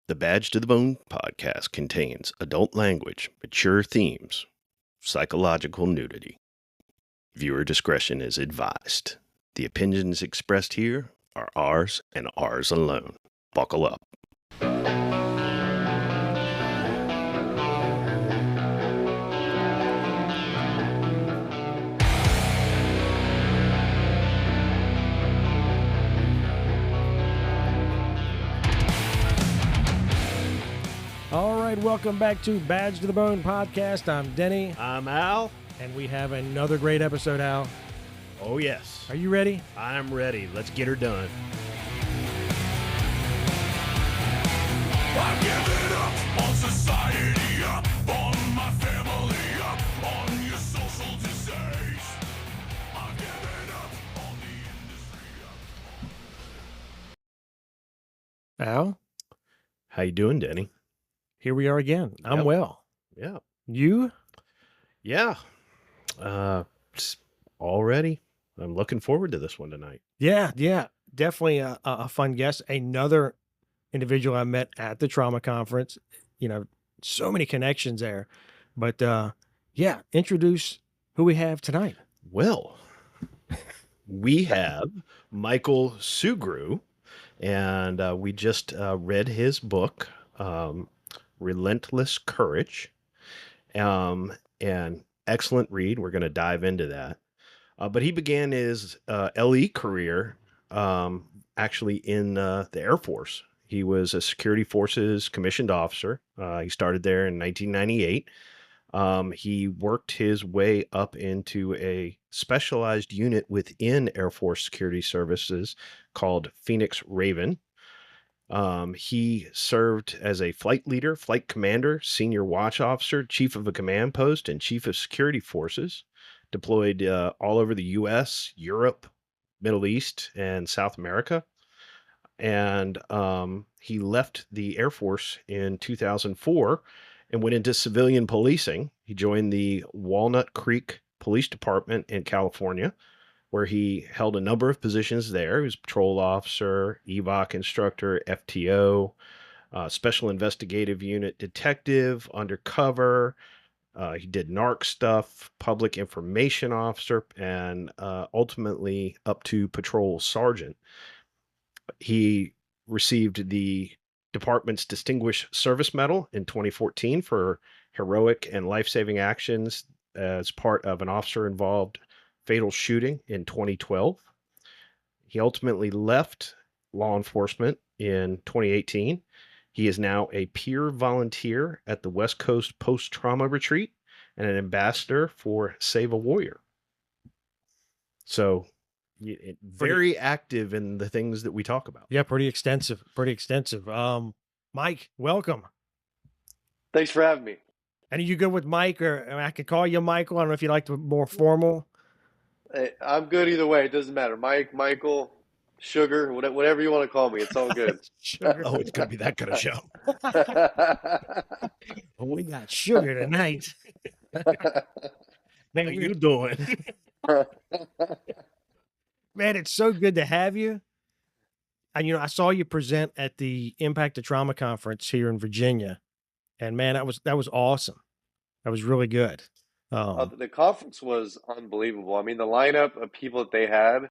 The Badge to the Bone podcast contains adult language, mature themes, psychological nudity. Viewer discretion is advised. The opinions expressed here are ours and ours alone. Buckle up. All right, welcome back to Badge to the Bone podcast. I'm Denny, I'm Al. and we have another great episode, Al. Oh, yes. Are you ready? I'm ready. Let's get her done. I'm giving up on society, up on my family, up on your social disease. I'm giving up on the industry, Al, How you doing, Denny? here we are again. I'm Yep. well. Yeah. You? Yeah. Already. I'm looking forward to this one tonight. Yeah, definitely a fun guest. Another individual I met at the trauma conference. You know, so many connections there. But yeah, introduce who we have tonight. Well, we have Michael Sugrue, and we just read his book, Relentless Courage. And excellent read. We're going to dive into that. But he began his LE career actually in the Air Force. He was a security forces commissioned officer. He started there in 1998. He worked his way up into a specialized unit within Air Force Security Services called Phoenix Raven. He served as a flight leader, flight commander, senior watch officer, chief of a command post, and chief of security forces, deployed all over the U.S., Europe, Middle East, and South America. And he left the Air Force in 2004 and went into civilian policing. He joined the Walnut Creek Police Department in California, where he held a number of positions there. He was patrol officer, EVOC instructor, FTO, special investigative unit detective, undercover. He did narc stuff, public information officer, and ultimately up to patrol sergeant. He received the department's Distinguished Service Medal in 2014 for heroic and life-saving actions as part of an officer-involved fatal shooting in 2012. He ultimately left law enforcement in 2018. He is now a peer volunteer at the West Coast Post-Trauma Retreat and an ambassador for Save a Warrior. So very active in the things that we talk about. Yeah, pretty extensive. Mike, welcome. Thanks for having me. And are you good with Mike, or I could call you Michael? I don't know if you like to be more formal. I'm good either way. It doesn't matter. Mike, Michael, Sugar, whatever you want to call me. It's all good. Sugar. Oh, it's going to be that kind of show. We got sugar tonight. Man, How you doing? Man, it's so good to have you. And I saw you present at the Impact of Trauma conference here in Virginia, and man, that was awesome. That was really good. The conference was unbelievable. I mean, the lineup of people that they had,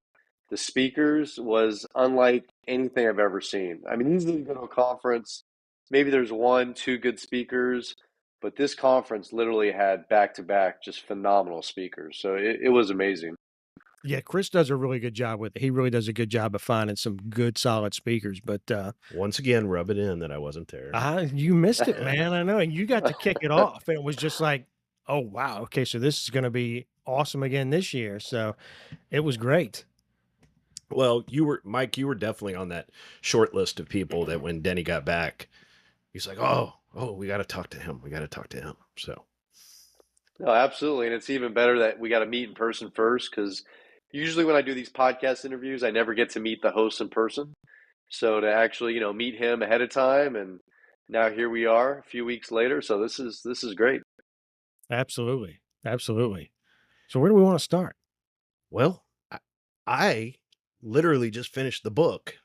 the speakers, was unlike anything I've ever seen. I mean, usually you go to a conference, maybe there's one, two good speakers, but this conference literally had back-to-back just phenomenal speakers. So it was amazing. Yeah, Chris does a really good job with it. He really does a good job of finding some good, solid speakers. But Once again, rub it in that I wasn't there. you missed it, man. I know. And you got to kick it off. And it was just like, oh, wow. Okay, so this is going to be awesome again this year. So it was great. Well, Mike, you were definitely on that short list of people that when Denny got back, he's like, oh, we got to talk to him. So, No, absolutely. And it's even better that we got to meet in person first, because usually when I do these podcast interviews, I never get to meet the host in person. So to actually, meet him ahead of time, and now here we are a few weeks later. So this is great. Absolutely. So where do we want to start? well, I literally just finished the book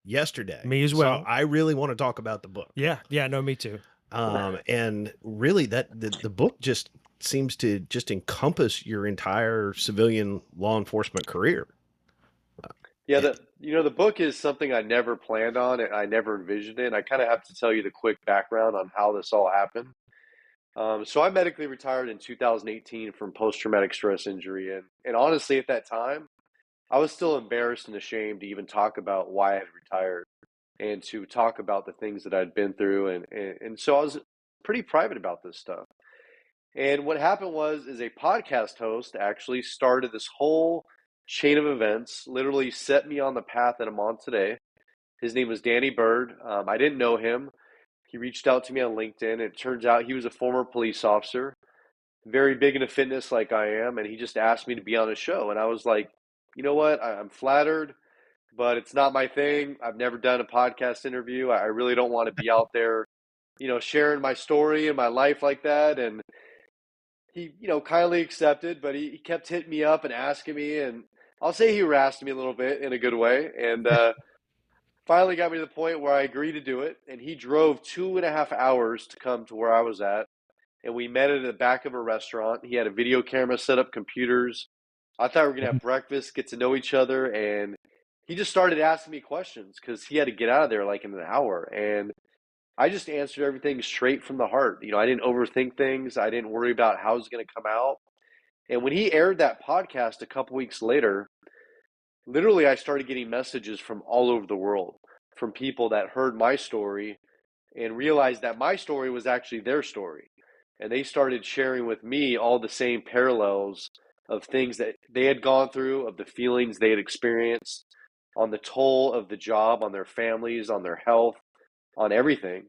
yesterday. Me as So well. I really want to talk about the book. Yeah. Yeah. No, me too. And really that the book just seems to just encompass your entire civilian law enforcement career. Yeah, Eh, the book is something I never planned on and I never envisioned it. And I kind of have to tell you the quick background on how this all happened. So I medically retired in 2018 from post-traumatic stress injury, and honestly, at that time, I was still embarrassed and ashamed to even talk about why I had retired and to talk about the things that I'd been through, and so I was pretty private about this stuff. And what happened was, is a podcast host actually started this whole chain of events, literally set me on the path that I'm on today. His name was Danny Bird. I didn't know him. He reached out to me on LinkedIn. It turns out he was a former police officer, very big into fitness like I am, and he just asked me to be on his show. And I was like, you know what? I'm flattered, but it's not my thing. I've never done a podcast interview. I really don't want to be out there, sharing my story and my life like that. And he, kindly accepted, but he kept hitting me up and asking me, and I'll say he harassed me a little bit in a good way. And finally got me to the point where I agreed to do it. And he drove 2.5 hours to come to where I was at. And we met at the back of a restaurant. He had a video camera set up, computers. I thought we were going to have breakfast, get to know each other. And he just started asking me questions because he had to get out of there like in an hour. And I just answered everything straight from the heart. I didn't overthink things. I didn't worry about how it was going to come out. And when he aired that podcast a couple weeks later, literally I started getting messages from all over the world from people that heard my story and realized that my story was actually their story. And they started sharing with me all the same parallels of things that they had gone through, of the feelings they had experienced, on the toll of the job, on their families, on their health, on everything.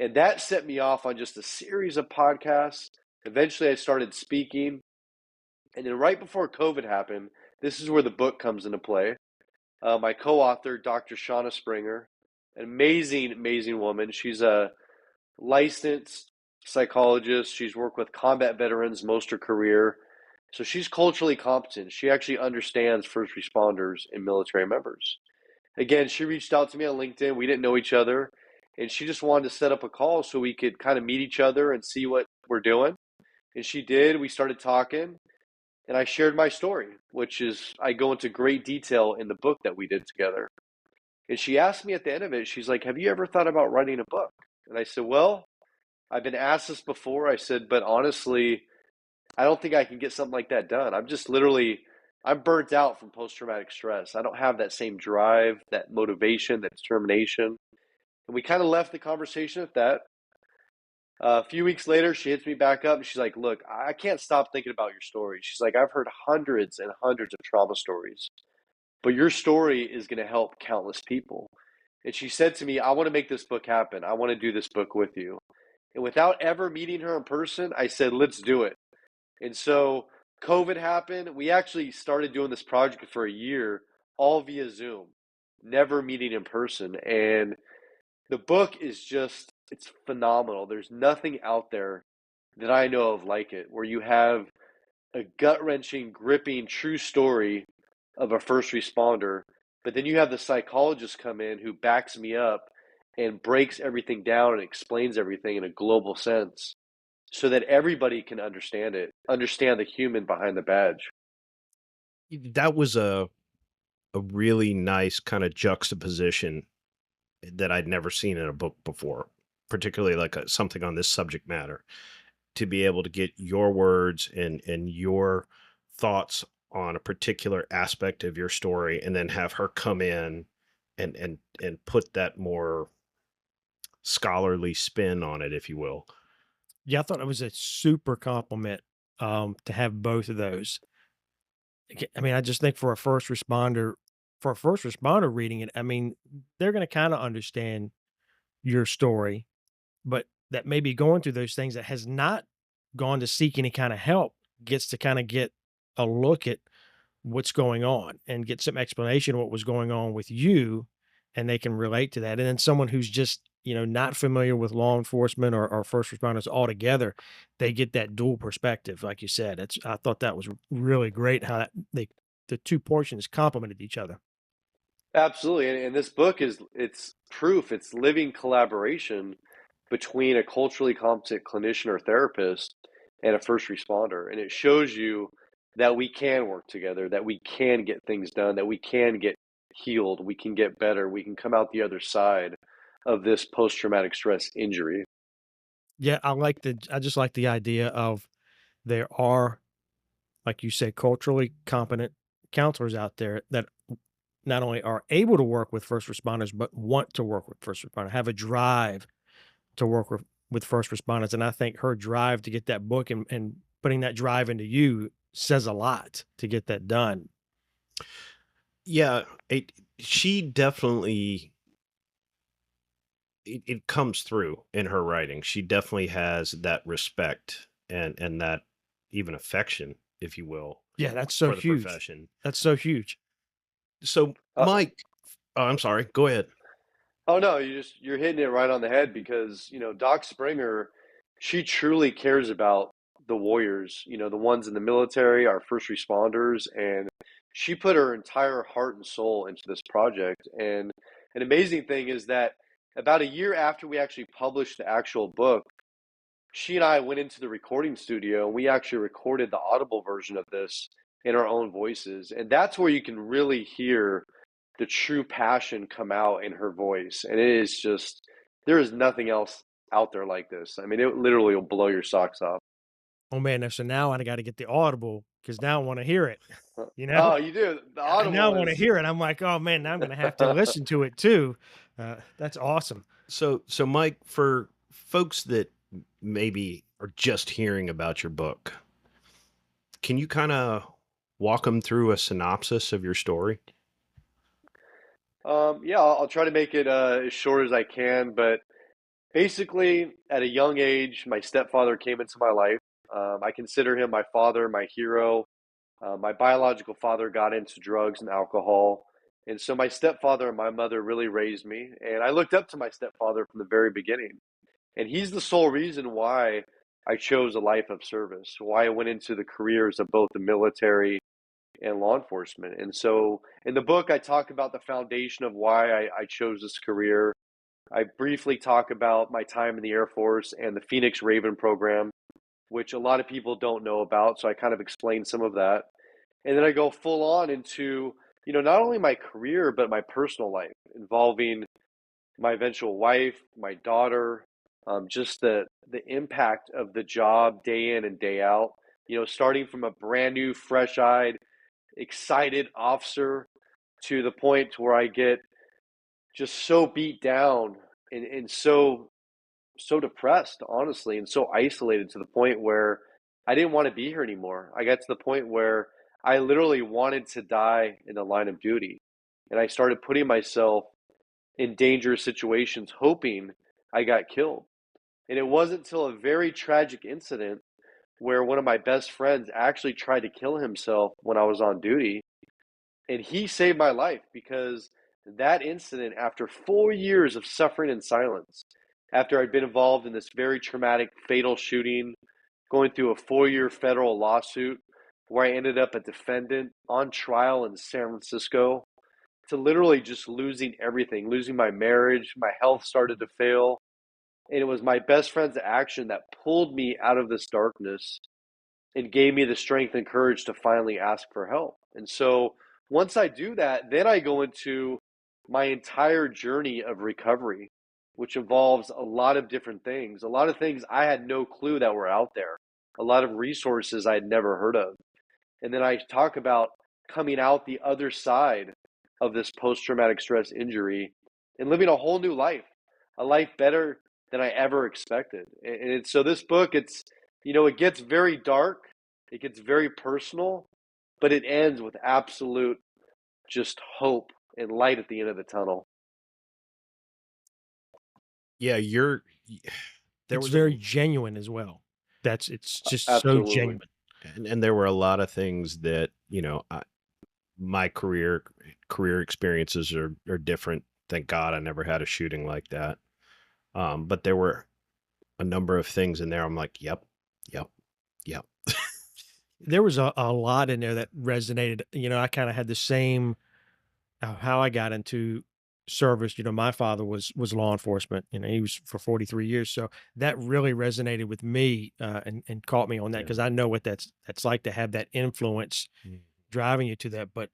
And that set me off on just a series of podcasts. Eventually, I started speaking. And then right before COVID happened, this is where the book comes into play. My co-author, Dr. Shauna Springer, an amazing, amazing woman. She's a licensed psychologist. She's worked with combat veterans most of her career. So she's culturally competent. She actually understands first responders and military members. Again, she reached out to me on LinkedIn. We didn't know each other, and she just wanted to set up a call so we could kind of meet each other and see what we're doing. And she did. We started talking, and I shared my story, which is I go into great detail in the book that we did together. And she asked me at the end of it, she's like, "Have you ever thought about writing a book?" And I said, "Well, I've been asked this before." I said, "But honestly, I don't think I can get something like that done. I'm burnt out from post traumatic stress. I don't have that same drive, that motivation, that determination." And we kind of left the conversation at that. A few weeks later, she hits me back up and she's like, "Look, I can't stop thinking about your story." She's like, "I've heard hundreds and hundreds of trauma stories, but your story is going to help countless people." And she said to me, "I want to make this book happen. I want to do this book with you." And without ever meeting her in person, I said, "Let's do it." And so COVID happened. We actually started doing this project for a year, all via Zoom, never meeting in person. And the book is it's phenomenal. There's nothing out there that I know of like it, where you have a gut wrenching, gripping, true story of a first responder, but then you have the psychologist come in who backs me up and breaks everything down and explains everything in a global sense so that everybody can understand it, understand the human behind the badge. That was a really nice kind of juxtaposition that I'd never seen in a book before, particularly like something on this subject matter, to be able to get your words and your thoughts on a particular aspect of your story and then have her come in and put that more scholarly spin on it, if you will. Yeah, I thought it was a super compliment to have both of those. I mean, I just think for a first responder reading it, I mean, they're going to kind of understand your story, but that may be going through those things that has not gone to seek any kind of help gets to kind of get a look at what's going on and get some explanation of what was going on with you, and they can relate to that. And then someone who's just, not familiar with law enforcement or first responders altogether, they get that dual perspective, like you said. I thought that was really great how the two portions complemented each other. Absolutely. And this book is it's proof, it's living collaboration between a culturally competent clinician or therapist and a first responder. And it shows you that we can work together, that we can get things done, that we can get healed, we can get better, we can come out the other side of this post traumatic stress injury. Yeah, I just like the idea of there are, like you say, culturally competent counselors out there that not only are able to work with first responders, but want to work with first responders, have a drive to work with first responders. And I think her drive to get that book and putting that drive into you says a lot to get that done. Yeah, she definitely it comes through in her writing. She definitely has that respect and that even affection, if you will, Yeah, that's so for the huge. profession. That's so huge. So, Uh, Mike, oh, I'm sorry. Go ahead. Oh no, you're hitting it right on the head because, Doc Springer, she truly cares about the warriors, the ones in the military, our first responders, and she put her entire heart and soul into this project. And an amazing thing is that about a year after we actually published the actual book, she and I went into the recording studio and we actually recorded the audible version of this in our own voices. And that's where you can really hear the true passion come out in her voice. And it is just, there is nothing else out there like this. I mean, it literally will blow your socks off. Oh man, so now I got to get the Audible because now I want to hear it. You know, Oh, you do. The I now audible want to is. hear it. I'm like, oh man, now I'm going to have to listen to it too. That's awesome. So Mike, for folks that maybe are just hearing about your book, can you kind of walk them through a synopsis of your story? Yeah, I'll try to make it as short as I can, but basically, at a young age, my stepfather came into my life. I consider him my father, my hero. My biological father got into drugs and alcohol. And so my stepfather and my mother really raised me. And I looked up to my stepfather from the very beginning. And he's the sole reason why I chose a life of service, why I went into the careers of both the military and law enforcement. And so in the book, I talk about the foundation of why I chose this career. I briefly talk about my time in the Air Force and the Phoenix Raven program, which a lot of people don't know about. So I kind of explain some of that. And then I go full on into, not only my career, but my personal life involving my eventual wife, my daughter, just the impact of the job day in and day out. Starting from a brand new, fresh-eyed, excited officer to the point where I get just so beat down and so depressed, honestly, and so isolated to the point where I didn't want to be here anymore. I got to the point where I literally wanted to die in the line of duty. And I started putting myself in dangerous situations, hoping I got killed. And it wasn't until a very tragic incident where one of my best friends actually tried to kill himself when I was on duty. And he saved my life because that incident, after 4 years of suffering in silence, after I'd been involved in this very traumatic, fatal shooting, going through a 4 year federal lawsuit where I ended up a defendant on trial in San Francisco, to literally just losing everything, losing my marriage, my health started to fail. And it was my best friend's action that pulled me out of this darkness and gave me the strength and courage to finally ask for help. And so once I do that, then I go into my entire journey of recovery, which involves a lot of different things, a lot of things I had no clue that were out there, a lot of resources I had never heard of. And then I talk about coming out the other side of this post traumatic stress injury and living a whole new life, a life better than I ever expected. And so this book, it gets very dark, it gets very personal, but it ends with absolute just hope and light at the end of the tunnel. Yeah, there It's was a very genuine as well. It's just so Absolutely. genuine. and there were a lot of things that, my career experiences are different. Thank God I never had a shooting like that. But there were a number of things in there. I'm like, yep, yep, yep. There was a lot in there that resonated. I kind of had the same how I got into service. My father was law enforcement. He was for 43 years, so that really resonated with me, and caught me on that Yeah. because I know what that's like to have that influence Mm. driving you to that. But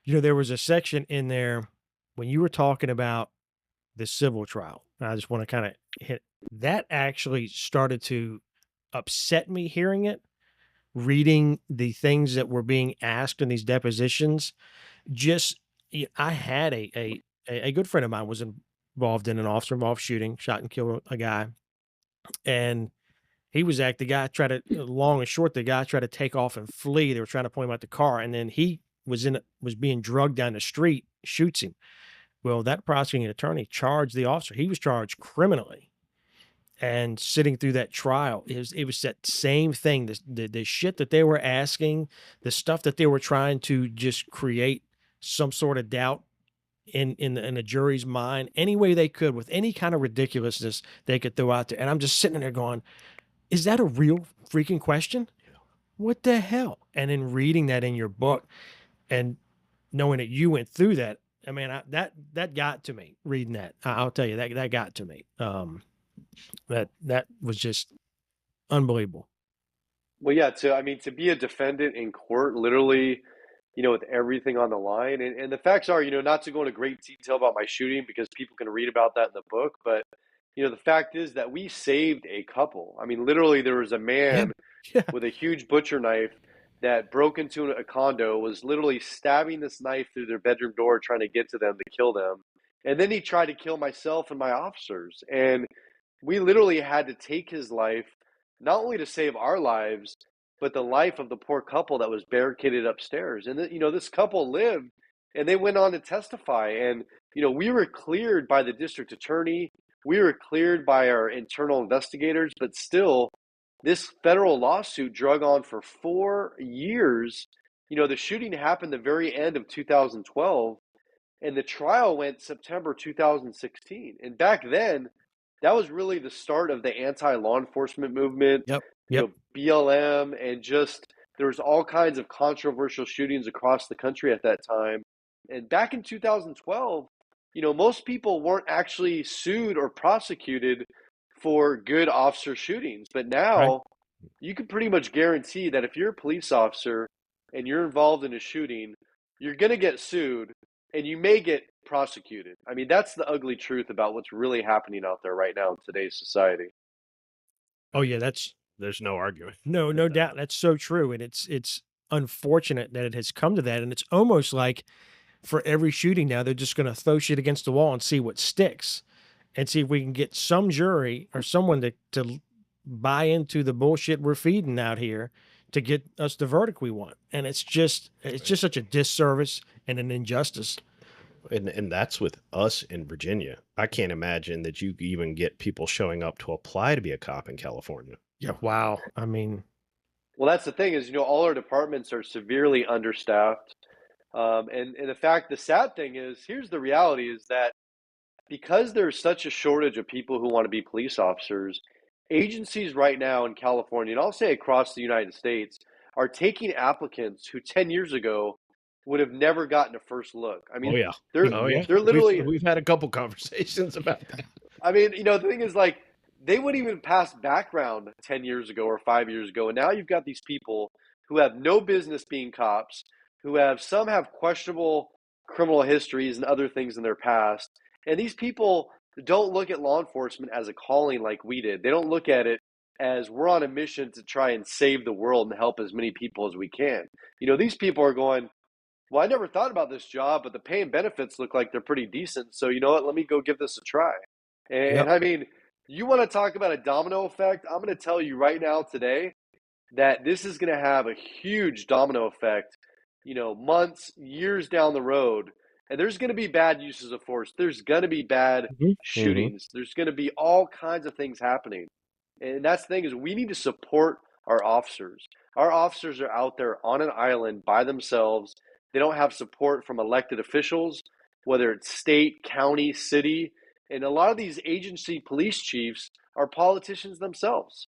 there was a section in there when you were talking about the civil trial. And I just want to kind of hit that actually started to upset me hearing it, reading the things that were being asked in these depositions. Just I had a good friend of mine was involved in an officer involved shooting, shot and killed a guy, and he was the guy tried to long and short. The guy tried to take off and flee. They were trying to point him out the car, and then he was being drugged down the street, shoots him. Well, that prosecuting attorney charged the officer. He was charged criminally, and sitting through that trial, it was that same thing. The shit that they were asking, the stuff that they were trying to just create some sort of doubt in a jury's mind, any way they could, with any kind of ridiculousness they could throw out there. And I'm just sitting there going, "Is that a real freaking question? What the hell?" And then reading that in your book and knowing that you went through that, I mean, that got to me reading that. I'll tell you that got to me. That was just unbelievable. Well, yeah, to be a defendant in court, literally, with everything on the line. And the facts are, not to go into great detail about my shooting because people can read about that in the book, but, the fact is that we saved a couple. I mean, literally, there was a Yeah, man yeah, with a huge butcher knife that broke into a condo, was literally stabbing this knife through their bedroom door, trying to get to them to kill them. And then he tried to kill myself and my officers. And we literally had to take his life, not only to save our lives, but the life of the poor couple that was barricaded upstairs. And this couple lived, and they went on to testify. And we were cleared by the district attorney, we were cleared by our internal investigators, but still, this federal lawsuit drug on for 4 years. The shooting happened the very end of 2012, and the trial went September 2016. And back then, that was really the start of the anti-law enforcement movement, yep, yep. BLM, and just there was all kinds of controversial shootings across the country at that time. And back in 2012, most people weren't actually sued or prosecuted for good officer shootings. But Right. now you can pretty much guarantee that if you're a police officer and you're involved in a shooting, you're going to get sued and you may get prosecuted. I mean, that's the ugly truth about what's really happening out there right now in today's society. Oh yeah, that's There's no arguing. no doubt. That's so true, and it's unfortunate that it has come to that. And it's almost like for every shooting now, they're just going to throw shit against the wall and see what sticks, and see if we can get some jury or someone to buy into the bullshit we're feeding out here to get us the verdict we want. And it's just such a disservice and an injustice. And that's with us in Virginia. I can't imagine that you even get people showing up to apply to be a cop in California. Yeah. Wow. I mean, Well, that's the thing is, all our departments are severely understaffed. And the sad thing is, here's the reality is that because there's such a shortage of people who want to be police officers, agencies right now in California, and I'll say across the United States, are taking applicants who 10 years ago would have never gotten a first look. I Oh mean, yeah. they're Oh yeah. they're literally, We've had a couple conversations about that. I mean, the thing is like they wouldn't even pass background 10 years ago or 5 years ago. And now you've got these people who have no business being cops, who have questionable criminal histories and other things in their past. And these people don't look at law enforcement as a calling like we did. They don't look at it as we're on a mission to try and save the world and help as many people as we can. These people are going, well, I never thought about this job, but the pay and benefits look like they're pretty decent. So you know what? Let me go give this a try. And yep. I mean, you want to talk about a domino effect? I'm going to tell you right now today that this is going to have a huge domino effect, months, years down the road. And there's going to be bad uses of force. There's going to be bad Mhm. shootings. There's going to be all kinds of things happening. And that's the thing is we need to support our officers. Our officers are out there on an island by themselves. They don't have support from elected officials, whether it's state, county, city. And a lot of these agency police chiefs are politicians themselves.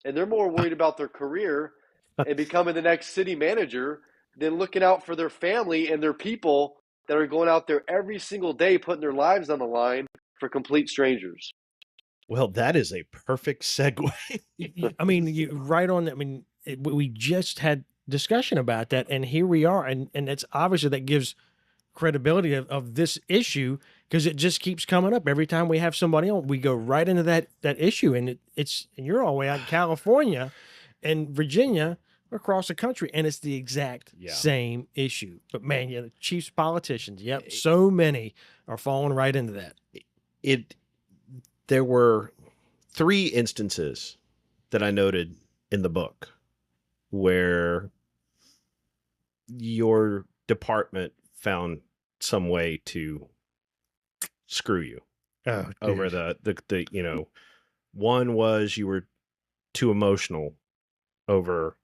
And they're more worried about their career and becoming the next city manager than looking out for their family and their people that are going out there every single day putting their lives on the line for complete strangers. Well, that is a perfect segue. I mean, you right on that. I mean, we just had discussion about that, and here we are, and it's obviously that gives credibility of this issue because it just keeps coming up every time we have somebody on. We go right into that issue, and it's and you're all the way out in California and Virginia across the country, and it's the exact same issue. But man, yeah, the Chiefs politicians, yep, so many are falling right into that. There were 3 instances that I noted in the book where your department found some way to screw you over the you know, one was you were too emotional over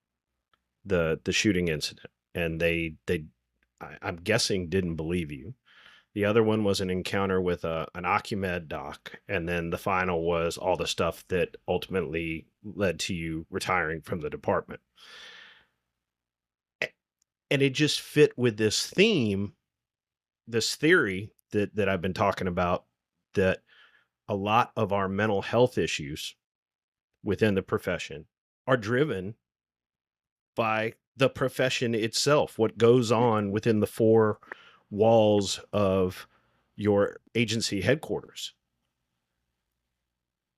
the shooting incident, and I'm guessing didn't believe you. The other one was an encounter with an Ocumed doc, and then the final was all the stuff that ultimately led to you retiring from the department. And it just fit with this theme, this theory that I've been talking about, that a lot of our mental health issues within the profession are driven by the profession itself, what goes on within the 4 walls of your agency headquarters,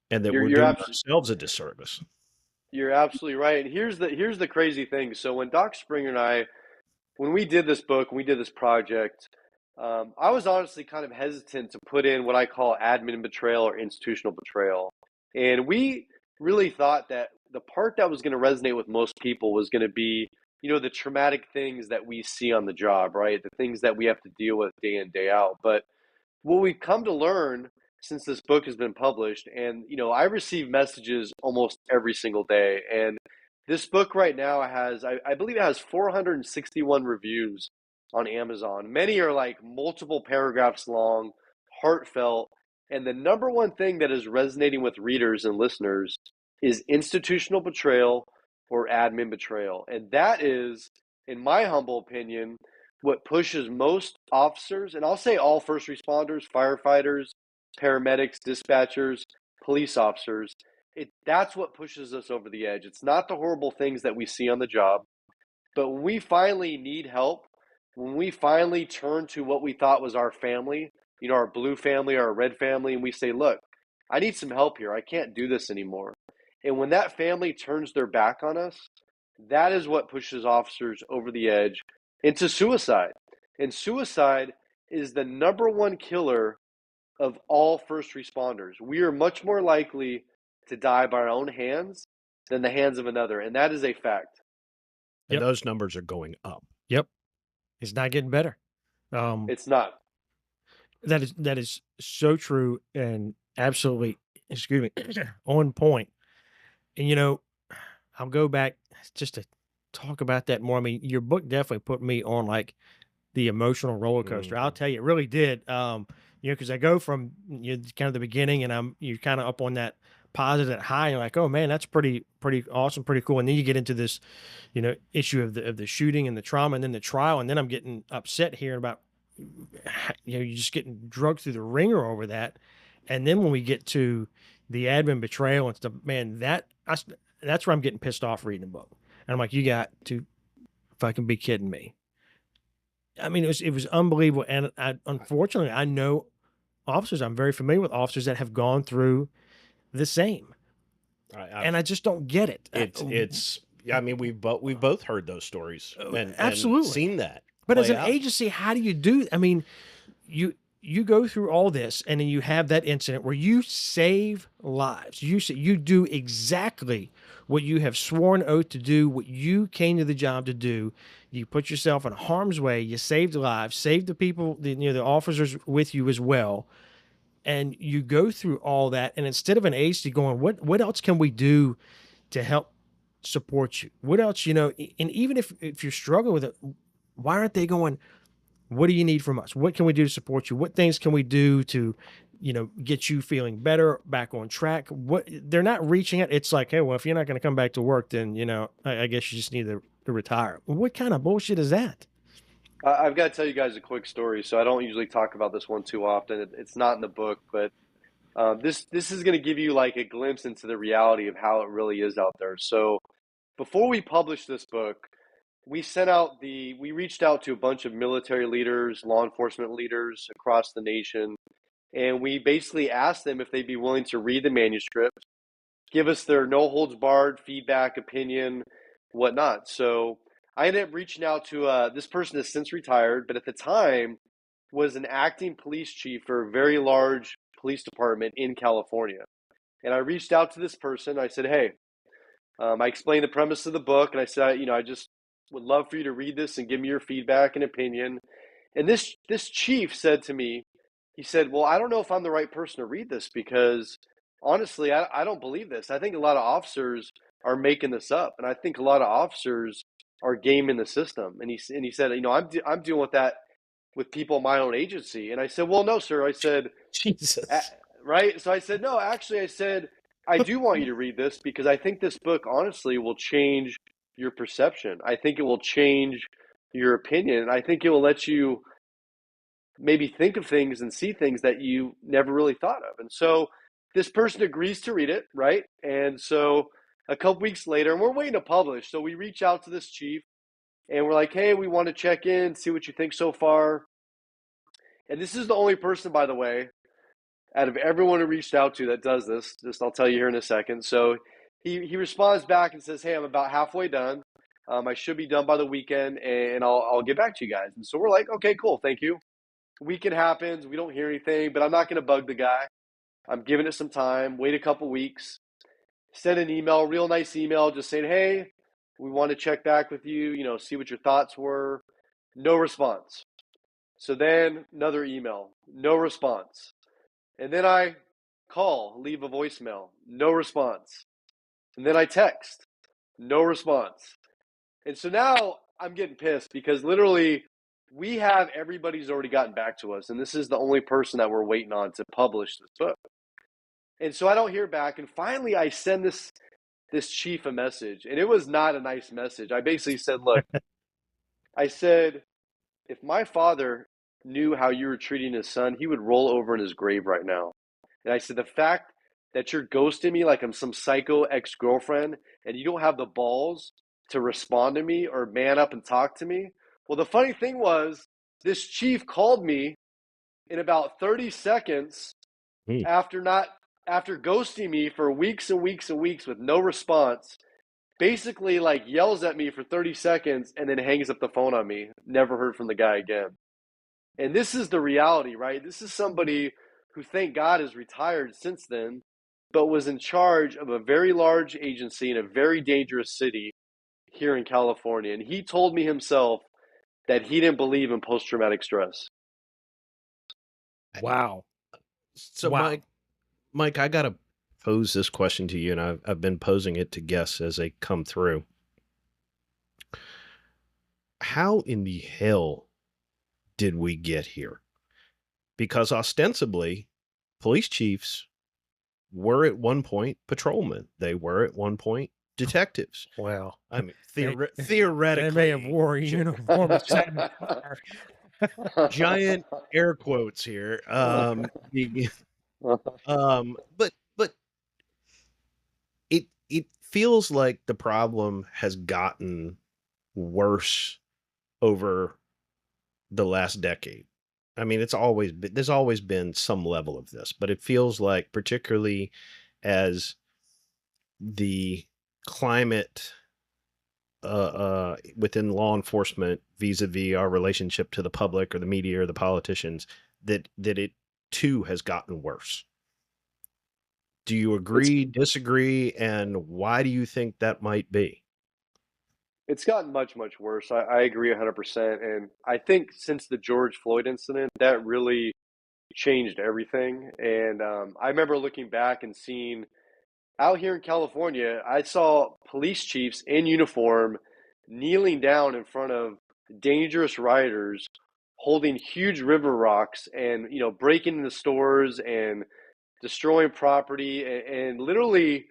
and that we're doing ourselves a disservice. You're absolutely right. And here's the crazy thing. So when Doc Springer and I, when we did this book, when we did this project, I was honestly kind of hesitant to put in what I call admin betrayal or institutional betrayal. And we really thought that the part that was going to resonate with most people was going to be, the traumatic things that we see on the job, right? The things that we have to deal with day in, day out. But what we've come to learn since this book has been published, and, I receive messages almost every single day. And this book right now has, I believe it has 461 reviews on Amazon. Many are like multiple paragraphs long, heartfelt. And the number one thing that is resonating with readers and listeners is institutional betrayal or admin betrayal. And that is, in my humble opinion, what pushes most officers, and I'll say all first responders, firefighters, paramedics, dispatchers, police officers, that's what pushes us over the edge. It's not the horrible things that we see on the job, but when we finally need help, when we finally turn to what we thought was our family, our blue family, our red family, and we say, look, I need some help here. I can't do this anymore. And when that family turns their back on us, that is what pushes officers over the edge into suicide. And suicide is the number one killer of all first responders. We are much more likely to die by our own hands than the hands of another. And that is a fact. And those numbers are going up. Yep. It's not getting better. It's not. That is so true and absolutely, excuse me, on point. And, I'll go back just to talk about that more. I mean, your book definitely put me on like the emotional roller coaster. I'll tell you, it really did. Because I go from kind of the beginning, and you're kind of up on that positive high. You're like, oh man, that's pretty awesome, pretty cool. And then you get into this, issue of the shooting and the trauma, and then the trial, and then I'm getting upset hearing about, you're just getting drugged through the ringer over that. And then when we get to the admin betrayal and stuff, man, that's where I'm getting pissed off reading the book. And I'm like, you got to fucking be kidding me. I mean, it was unbelievable. And unfortunately, I know officers, I'm very familiar with officers that have gone through the same. And I just don't get it. I mean, we've both heard those stories and absolutely seen that. But as an agency, how do you do? I mean, you go through all this, and then you have that incident where you save lives. You do exactly what you have sworn oath to do, what you came to the job to do. You put yourself in harm's way. You saved lives, saved the people, the officers with you as well. And you go through all that, and instead of an agency going, what else can we do to help support you? What else, and even if you're struggling with it, why aren't they going, what do you need from us? What can we do to support you? What things can we do to, get you feeling better, back on track? They're not reaching it. It's like, hey, well, if you're not going to come back to work, then, I guess you just need to retire. What kind of bullshit is that? I've got to tell you guys a quick story. So I don't usually talk about this one too often. It's not in the book, but this is going to give you like a glimpse into the reality of how it really is out there. So before we published this book, we reached out to a bunch of military leaders, law enforcement leaders across the nation, and we basically asked them if they'd be willing to read the manuscript, give us their no holds barred feedback, opinion, whatnot. So I ended up reaching out to this person has since retired, but at the time was an acting police chief for a very large police department in California. And I reached out to this person. I said, "Hey, I explained the premise of the book, and I said, I just would love for you to read this and give me your feedback and opinion." And this chief said to me, he said, "Well, I don't know if I'm the right person to read this because honestly, I don't believe this. I think a lot of officers are making this up, and I think a lot of officers are gaming the system." And he said, I'm dealing with that with people in my own agency. And I said, "Well, no, sir." I said, Jesus. right. So I said, "No, actually," I said, "I do want you to read this because I think this book honestly will change your perception. I think it will change your opinion. I think it will let you maybe think of things and see things that you never really thought of." And so this person agrees to read it, right? And so a couple weeks later, and we're waiting to publish. So we reach out to this chief and we're like, "Hey, we want to check in, see what you think so far." And this is the only person, by the way, out of everyone who reached out to that does this. Just I'll tell you here in a second. So he responds back and says, "Hey, I'm about halfway done. I should be done by the weekend, and I'll get back to you guys." And so we're like, "Okay, cool, thank you." Weekend happens, we don't hear anything, but I'm not going to bug the guy. I'm giving it some time. Wait a couple weeks. Send an email, real nice email, just saying, "Hey, we want to check back with you. See what your thoughts were." No response. So then another email, no response. And then I call, leave a voicemail, no response. And then I text, no response. And so now I'm getting pissed because literally we have everybody's already gotten back to us. And this is the only person that we're waiting on to publish this book. And so I don't hear back. And finally I send this chief a message. And it was not a nice message. I basically said, "Look," I said, "if my father knew how you were treating his son, he would roll over in his grave right now." And I said, "The fact that you're ghosting me like I'm some psycho ex-girlfriend and you don't have the balls to respond to me or man up and talk to me." Well, the funny thing was, this chief called me in about 30 seconds Hmm. after ghosting me for weeks and weeks and weeks with no response, basically like yells at me for 30 seconds and then hangs up the phone on me. Never heard from the guy again. And this is the reality, right? This is somebody who, thank God, is retired since then, but was in charge of a very large agency in a very dangerous city here in California. And he told me himself that he didn't believe in post traumatic stress. Wow. So, Wow. Mike, I gotta pose this question to you, and I've been posing it to guests as they come through. How in the hell did we get here? Because ostensibly, police chiefs were at one point patrolmen. They were at one point detectives. Well, I mean, they theoretically, may have wore a uniform and sat in the car. giant air quotes here. But it feels like the problem has gotten worse over the last decade. I mean, there's always been some level of this, but it feels like, particularly as the climate within law enforcement vis-a-vis our relationship to the public or the media or the politicians, that it too has gotten worse. Do you agree, disagree, and why do you think that might be? It's gotten much, much worse. I agree 100%. And I think since the George Floyd incident, that really changed everything. And I remember looking back and seeing out here in California, I saw police chiefs in uniform kneeling down in front of dangerous rioters, holding huge river rocks and, breaking into stores and destroying property and literally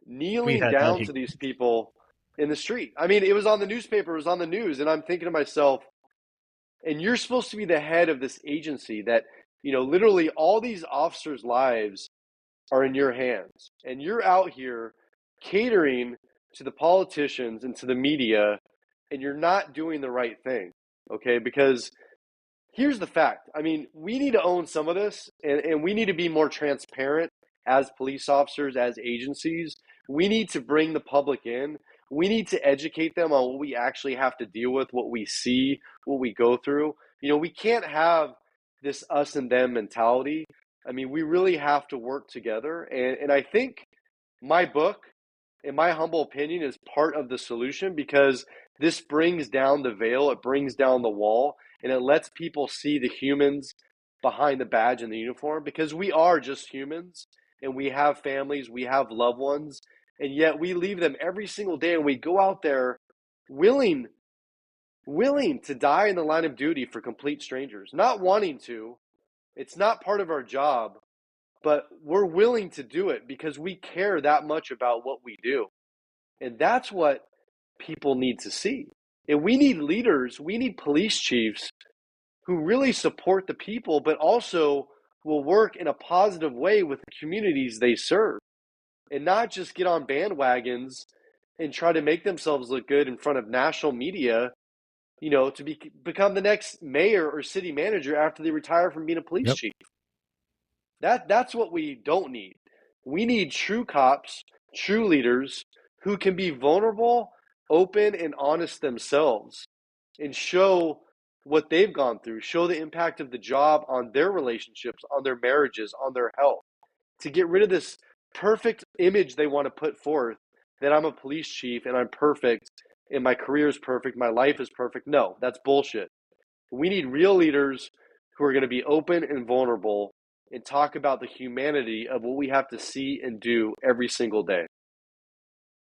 We kneeling had that down here. to these people in the street. I mean, it was on the newspaper, it was on the news, and I'm thinking to myself, And you're supposed to be the head of this agency that, literally all these officers' lives are in your hands. And you're out here catering to the politicians and to the media, and you're not doing the right thing. Okay? Because here's the fact. I mean, we need to own some of this, and we need to be more transparent as police officers, as agencies. We need to bring the public in. We need to educate them on what we actually have to deal with, what we see, what we go through. We can't have this us and them mentality. I mean, we really have to work together. And I think my book, in my humble opinion, is part of the solution, because this brings down the veil, it brings down the wall, and it lets people see the humans behind the badge and the uniform, because we are just humans and we have families, we have loved ones, and yet we leave them every single day and we go out there willing to die in the line of duty for complete strangers, not wanting to. It's not part of our job, but we're willing to do it because we care that much about what we do. And that's what people need to see. And we need leaders, we need police chiefs who really support the people, but also will work in a positive way with the communities they serve, and not just get on bandwagons and try to make themselves look good in front of national media, to become the next mayor or city manager after they retire from being a police Yep. chief. That's what we don't need. We need true cops, true leaders who can be vulnerable, open, and honest themselves, and show what they've gone through, show the impact of the job on their relationships, on their marriages, on their health, to get rid of this perfect image they want to put forth that I'm a police chief and I'm perfect and my career is perfect, my life is perfect. No, that's bullshit. We need real leaders who are going to be open and vulnerable and talk about the humanity of what we have to see and do every single day.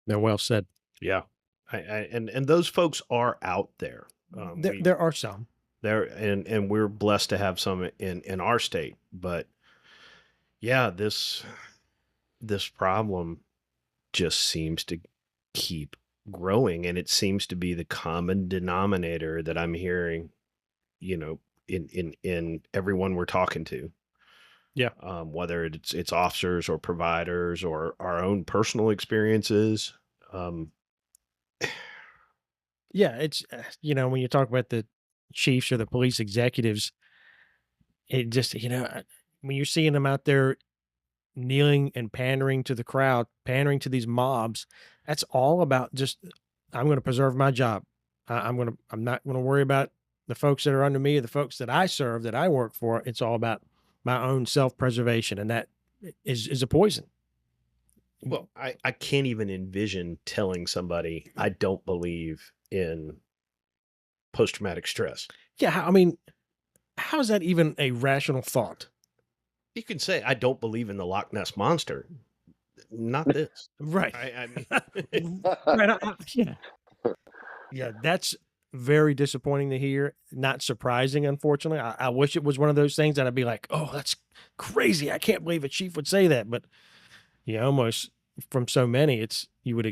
They're well said. Yeah. And those folks are out there. There are some. And we're blessed to have some in our state. But yeah, this problem just seems to keep growing, and it seems to be the common denominator that I'm hearing, in everyone we're talking to. Yeah. Whether it's officers or providers or our own personal experiences. Yeah, it's when you talk about the chiefs or the police executives, it just when you're seeing them out there kneeling and pandering to the crowd, pandering to these mobs, that's all about just I'm going to preserve my job. I'm not going to worry about the folks that are under me or the folks that I serve, that I work for. It's all about my own self-preservation, and that is a poison. Well, I can't even envision telling somebody I don't believe in post-traumatic stress. Yeah, I mean, how is that even a rational thought? You can say I don't believe in the Loch Ness monster. Not this. Right. I mean, Right. Yeah. Yeah, that's very disappointing to hear. Not surprising, unfortunately. I wish it was one of those things that I'd be like, oh, that's crazy. I can't believe a chief would say that. But almost from so many, you would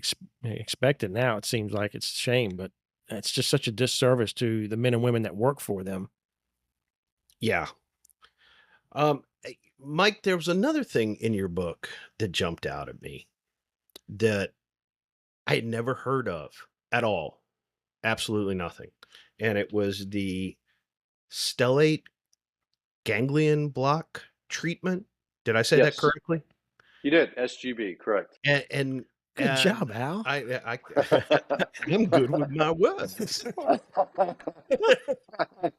expect it now. It seems like it's a shame, but it's just such a disservice to the men and women that work for them. yeah. Mike, there was another thing in your book that jumped out at me that I had never heard of at all. Absolutely nothing. And it was the stellate ganglion block treatment. Did I say that Yes. correctly? You did. SGB, correct. And Good job, Al. I'm good with my words.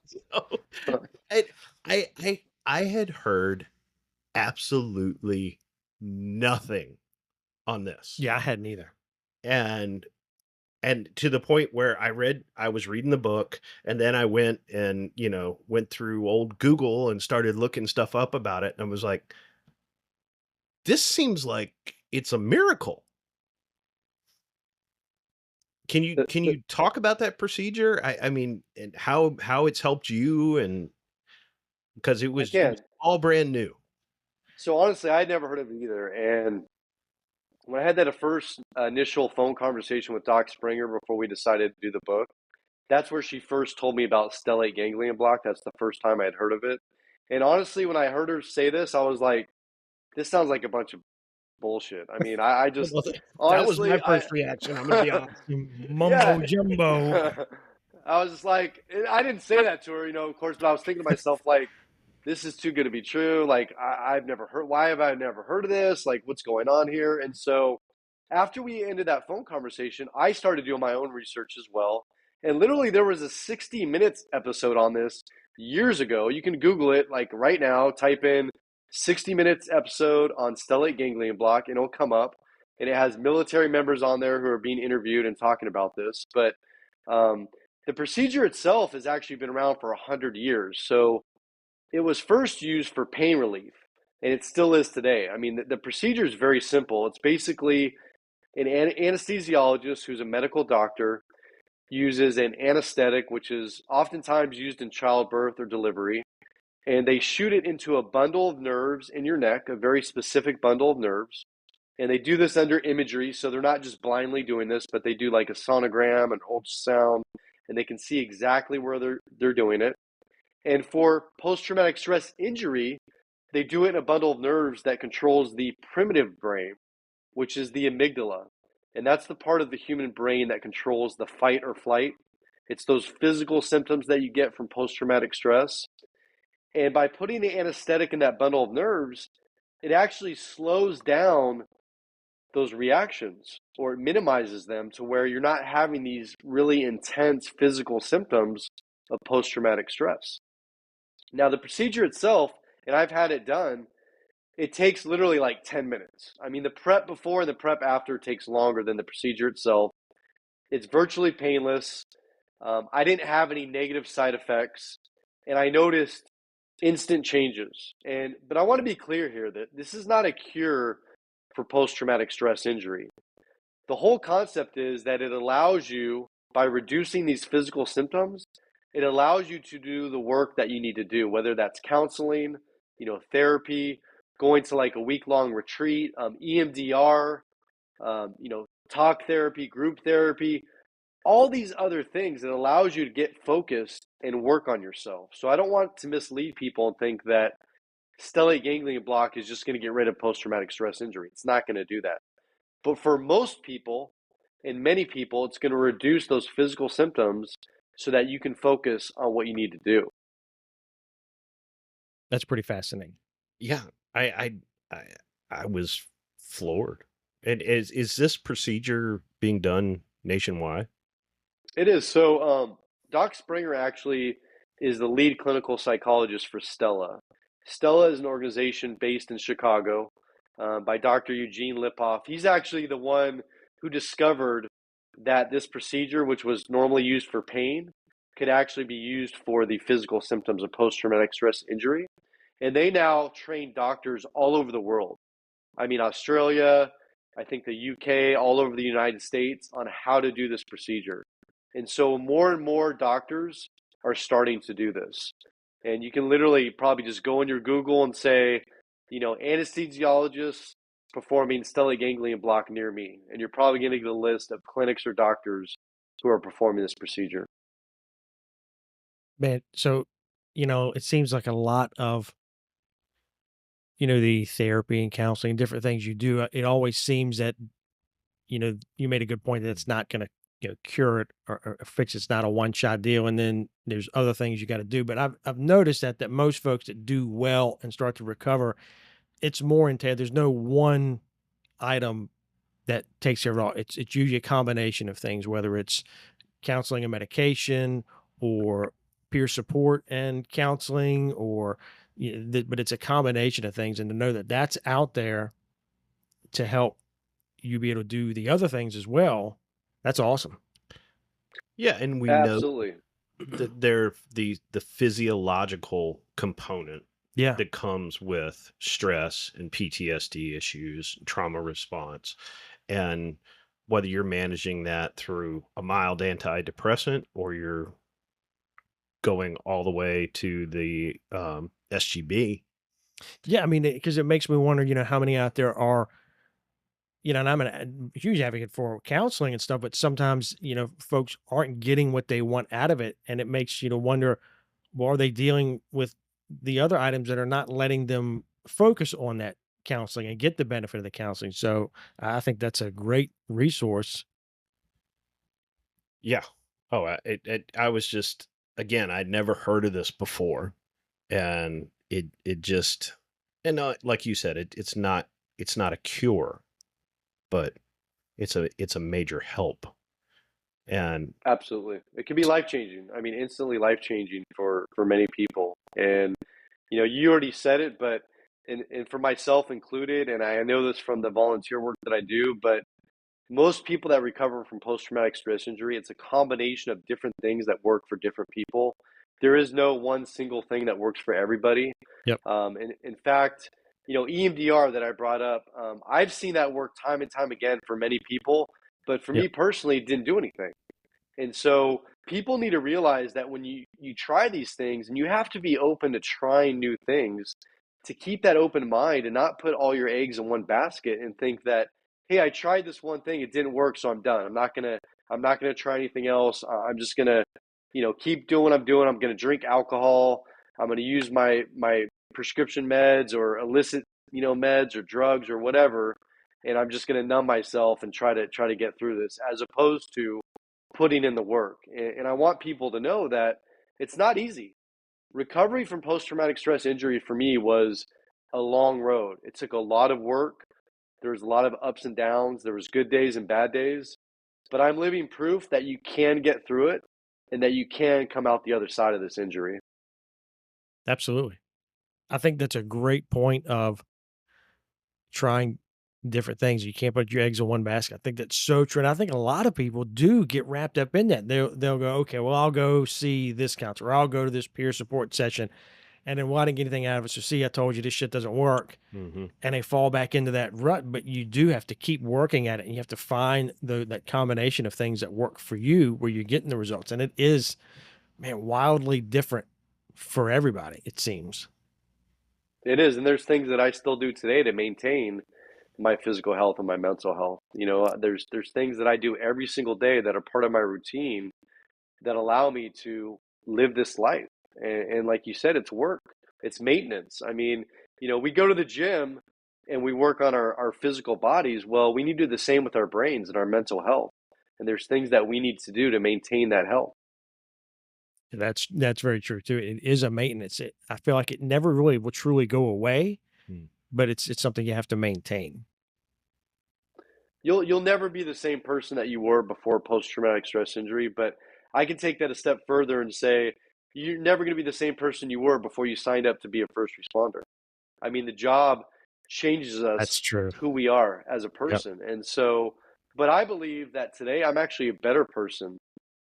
So, I had heard absolutely nothing on this. Yeah, I hadn't either. And to the point where I was reading the book, and then I went and, went through old Google and started looking stuff up about it. And I was like, this seems like it's a miracle. Can you talk about that procedure? I mean, and how it's helped you, and because it was all brand new. So honestly, I'd never heard of it either. And when I had that initial phone conversation with Doc Springer before we decided to do the book, That's where she first told me about stellate ganglion block. That's the first time I had heard of it. And honestly, when I heard her say this, I was like, this sounds like a bunch of bullshit. I mean, I just Well, that was my honestly, first reaction. I'm going to be honest. yeah. Mumbo jumbo. I was just like, I didn't say that to her, of course, but I was thinking to myself, like, this is too good to be true. Like, I've never heard, why have I never heard of this? Like, what's going on here? And so after we ended that phone conversation, I started doing my own research as well. And literally, there was a 60 Minutes episode on this years ago. You can Google it, like right now, type in 60 Minutes episode on stellate ganglion block, and it'll come up. And it has military members on there who are being interviewed and talking about this. But um, the procedure itself has actually been around for 100 years. So it was first used for pain relief, and it still is today. I mean, the procedure is very simple. It's basically an anesthesiologist who's a medical doctor uses an anesthetic, which is oftentimes used in childbirth or delivery, and they shoot it into a bundle of nerves in your neck, a very specific bundle of nerves. And they do this under imagery, so they're not just blindly doing this, but they do like a sonogram, an ultrasound, and they can see exactly where they're doing it. And for post-traumatic stress injury, they do it in a bundle of nerves that controls the primitive brain, which is the amygdala. And that's the part of the human brain that controls the fight or flight. It's those physical symptoms that you get from post-traumatic stress. And by putting the anesthetic in that bundle of nerves, it actually slows down those reactions, or it minimizes them to where you're not having these really intense physical symptoms of post-traumatic stress. Now, the procedure itself, and I've had it done, it takes literally like 10 minutes. I mean, the prep before and the prep after takes longer than the procedure itself. It's virtually painless. I didn't have any negative side effects, and I noticed instant changes. But I want to be clear here that this is not a cure for post-traumatic stress injury. The whole concept is that it allows you, by reducing these physical symptoms, it allows you to do the work that you need to do, whether that's counseling, therapy, going to like a week-long retreat, EMDR, talk therapy, group therapy, all these other things. It allows you to get focused and work on yourself. So I don't want to mislead people and think that stellate ganglion block is just going to get rid of post-traumatic stress injury. It's not going to do that. But for most people and many people, it's going to reduce those physical symptoms so that you can focus on what you need to do. That's pretty fascinating. Yeah, I was floored. And is this procedure being done nationwide? It is. So Doc Springer actually is the lead clinical psychologist for Stella. Stella is an organization based in Chicago by Dr. Eugene Lipoff. He's actually the one who discovered that this procedure, which was normally used for pain, could actually be used for the physical symptoms of post-traumatic stress injury. And they now train doctors all over the world. I mean, Australia, I think the UK, all over the United States on how to do this procedure. And so more and more doctors are starting to do this. And you can literally probably just go in your Google and say, anesthesiologists performing stellate ganglion block near me. And you're probably going to get a list of clinics or doctors who are performing this procedure. Man, so, it seems like a lot of, the therapy and counseling, different things you do, it always seems that, you made a good point that it's not going to, cure it or fix it. It's not a one-shot deal. And then there's other things you got to do. But I've noticed that most folks that do well and start to recover, it's more entailed. There's no one item that takes care of it all. It's usually a combination of things, whether it's counseling and medication or peer support and counseling, or but it's a combination of things. And to know that that's out there to help you be able to do the other things as well, that's awesome. Yeah, and we know Absolutely. that they're the physiological component Yeah. that comes with stress and PTSD issues, trauma response, and whether you're managing that through a mild antidepressant or you're going all the way to the SGB. Yeah. I mean, because it makes me wonder, how many out there are and I'm a huge advocate for counseling and stuff, but sometimes, folks aren't getting what they want out of it. And it makes you wonder, well, are they dealing with the other items that are not letting them focus on that counseling and get the benefit of the counseling? So I think that's a great resource. Yeah. Oh, I was just, again, I'd never heard of this before, and it just, and like you said, it's not a cure, but it's a major help. And Absolutely. It can be life changing. I mean, instantly life changing for many people. And you already said it, but and for myself included, and I know this from the volunteer work that I do, but most people that recover from post traumatic stress injury, it's a combination of different things that work for different people. There is no one single thing that works for everybody. Yep. And in fact, EMDR that I brought up, I've seen that work time and time again for many people, but for Yep. me personally, it didn't do anything. And so people need to realize that when you try these things, and you have to be open to trying new things, to keep that open mind and not put all your eggs in one basket and think that, hey, I tried this one thing, it didn't work, so I'm done. I'm not gonna try anything else. I'm just gonna, keep doing what I'm doing. I'm gonna drink alcohol. I'm gonna use my prescription meds or illicit, meds or drugs or whatever, and I'm just gonna numb myself and try to get through this, as opposed to putting in the work. And I want people to know that it's not easy. Recovery from post traumatic stress injury for me was a long road. It took a lot of work. There was a lot of ups and downs. There was good days and bad days. But I'm living proof that you can get through it and that you can come out the other side of this injury. Absolutely. I think that's a great point of trying different things. You can't put your eggs in one basket. I think that's so true. And I think a lot of people do get wrapped up in that. They'll go, okay, well, I'll go see this counselor, or I'll go to this peer support session. And then why didn't get anything out of it? So see, I told you this shit doesn't work. hmm And they fall back into that rut. But you do have to keep working at it. And you have to find that combination of things that work for you where you're getting the results. And it is, man, wildly different for everybody, it seems. It is. And there's things that I still do today to maintain my physical health and my mental health. There's things that I do every single day that are part of my routine that allow me to live this life. And like you said, it's work, it's maintenance. I mean, we go to the gym and we work on our physical bodies. Well, we need to do the same with our brains and our mental health. And there's things that we need to do to maintain that health. That's very true too. It is a maintenance. I feel like it never really will truly go away, but it's something you have to maintain. You'll never be the same person that you were before post traumatic stress injury, but I can take that a step further and say you're never going to be the same person you were before you signed up to be a first responder. I mean, the job changes us That's true. who we are as a Yep. person. And so, but I believe that today I'm actually a better person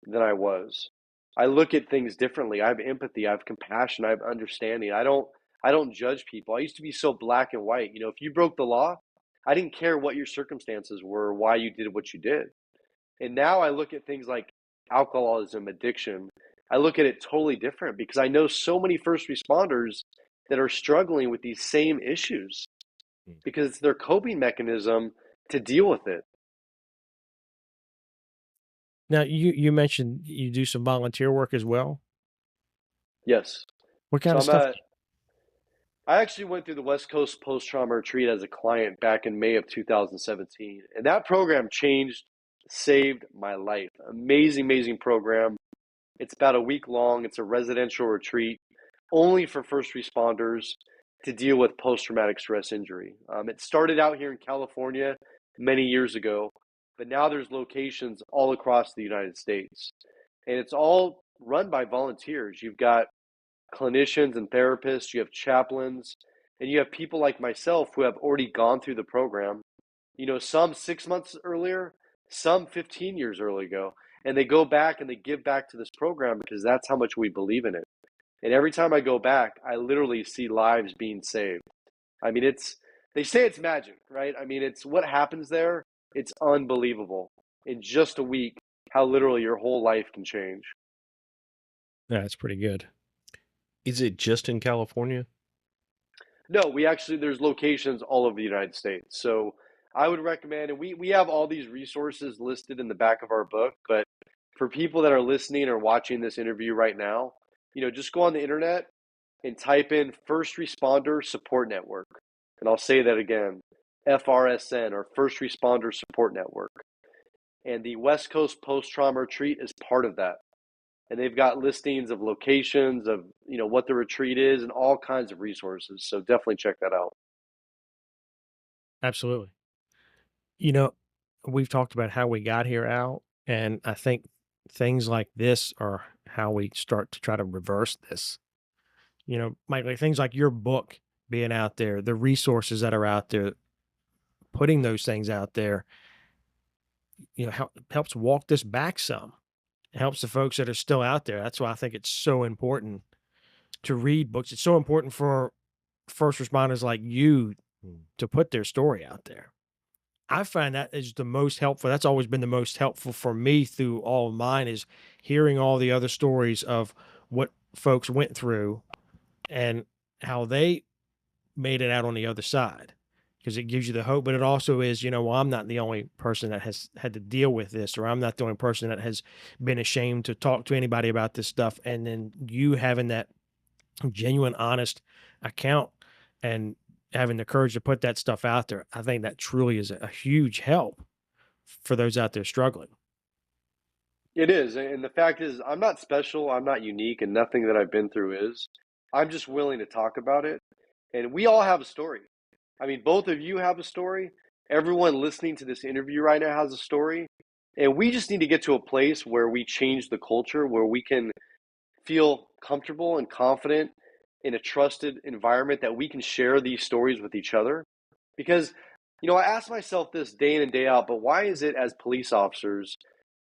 than I was. I look at things differently. I have empathy, I have compassion, I have understanding. I don't judge people. I used to be so black and white. If you broke the law, I didn't care what your circumstances were, why you did what you did. And now I look at things like alcoholism, addiction. I look at it totally different because I know so many first responders that are struggling with these same issues because it's their coping mechanism to deal with it. Now you mentioned you do some volunteer work as well. Yes. What kind So of stuff? I actually went through the West Coast Post Trauma Retreat as a client back in May of 2017. And that program saved my life. Amazing, amazing program. It's about a week long. It's a residential retreat only for first responders to deal with post traumatic stress injury. It started out here in California many years ago, but now there's locations all across the United States. And it's all run by volunteers. You've got clinicians and therapists, you have chaplains, and you have people like myself who have already gone through the program, some 6 months earlier, some 15 years early ago. And they go back and they give back to this program because that's how much we believe in it. And every time I go back, I literally see lives being saved. I mean, they say it's magic, right? I mean, it's what happens there. It's unbelievable. In just a week, how literally your whole life can change. Yeah, that's pretty good. Is it just in California? No, there's locations all over the United States. So I would recommend, and we have all these resources listed in the back of our book, but for people that are listening or watching this interview right now, just go on the internet and type in First Responder Support Network. And I'll say that again, FRSN, or First Responder Support Network. And the West Coast Post Trauma Retreat is part of that. And they've got listings of locations of, what the retreat is and all kinds of resources. So definitely check that out. Absolutely. We've talked about how we got here, Al, and I think things like this are how we start to try to reverse this. Mike, like things like your book being out there, the resources that are out there, putting those things out there, helps walk this back some. It helps the folks that are still out there. That's why I think it's so important to read books. It's so important for first responders like you to put their story out there. I find that is the most helpful. That's always been the most helpful for me through all of mine, is hearing all the other stories of what folks went through and how they made it out on the other side, because it gives you the hope. But it also is, well, I'm not the only person that has had to deal with this, or I'm not the only person that has been ashamed to talk to anybody about this stuff. And then you having that genuine, honest account and having the courage to put that stuff out there, I think that truly is a huge help for those out there struggling. It is. And the fact is, I'm not special, I'm not unique, and nothing that I've been through is. I'm just willing to talk about it. And we all have a story. I mean, both of you have a story. Everyone listening to this interview right now has a story. And we just need to get to a place where we change the culture, where we can feel comfortable and confident in a trusted environment that we can share these stories with each other. Because, I ask myself this day in and day out, but why is it as police officers,